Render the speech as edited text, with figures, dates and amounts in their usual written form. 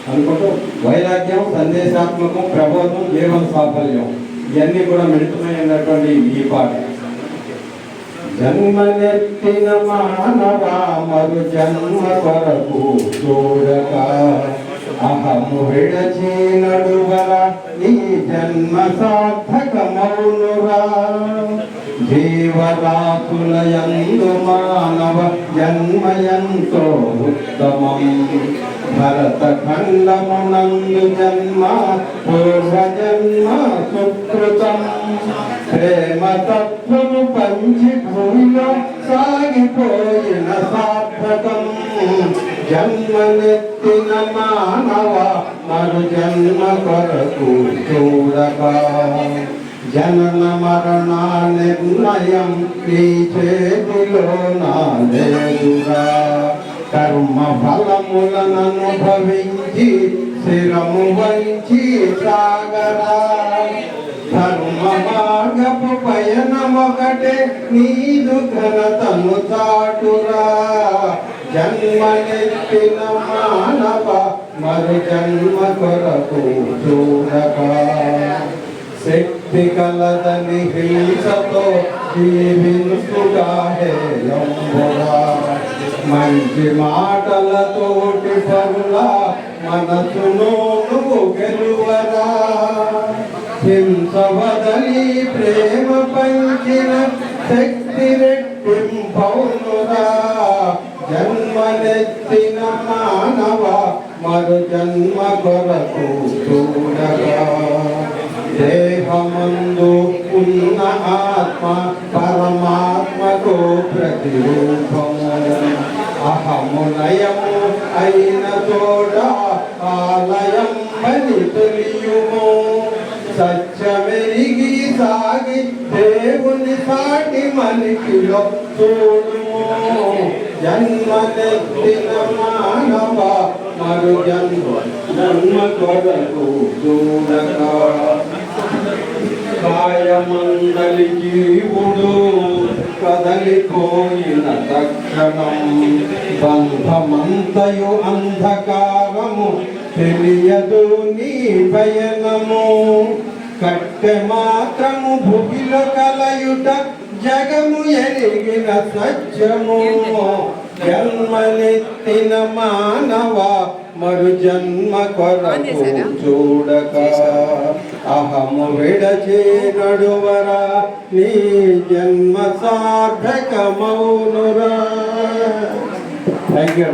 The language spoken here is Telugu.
అనుకుంటూ వైరాగ్యం, సందేశాత్మకం, ప్రబోధం, జీవన సాఫల్యం ఇవన్నీ కూడా మిళితమైనటువంటి ఈ పాట. జన్మనెత్తిన మానవా మరు జన్మ కొరకు చూడక అహము విడచి నడువర ఈ జన్మ సార్థకమౌనురా. జీవరాతులయందు మానవ జన్మయంతో ఉత్తమం. భరత ఖండమునందు జన్మ పూర్వజన్మ సుకృతం. ప్రేమ తత్వము పంచి భూమిలో సాగిపోయిన సార్థకం. జన్మనెత్తిన మానవ మరు జన్మ కొరకు చూడక జనన మరణ నిర్ణయం నీ చేతిలో నాలేదురా. కర్మ ఫలములను అనుభవించి శిరము వంచి సాగరా. ధర్మ మార్గపు పయనమొకటే నీదు ఘనతను చాటురా. జన్మనెత్తిన మానవ మరు జన్మ కొరకు చూడక శక్తి కలదని హింసతో జీవించుగా హేయంబురా. మంచి మాటలతోటి పరుల మనసును నువ్వు గెలువరా. హింస వదలి ప్రేమ పంచిన శక్తి రెట్టింపౌనురా. జన్మనెత్తిన మానవ మరు జన్మ కొరకు చూడగా దేహమందు ఉన్న ఆత్మ పరమాత్మకు ప్రతిరూపము. అహము లయము అయిన చోట ఆలయం అని తెలియుము. సత్యమెరిగి సాగి దేవుని సాటి మనిషిలో చూడుము. జన్మనెత్తిన మానవ మరు జన్మ కొరకు చూడక కాయమందలి జీవుడు కదలిపోయిన తక్షణం. బంధమంతయు అంధకారము తెలియదు నీ పయనము. కట్టె మాత్రము భుగిలో కలయుట జగము ఎరిగిన సత్యము. జన్మనెత్తిన మానవ మరు జన్మ కొరకు చూడక అహము విడచి నడువరా. నీ జన్మ సార్థకమౌనురా. Thank you.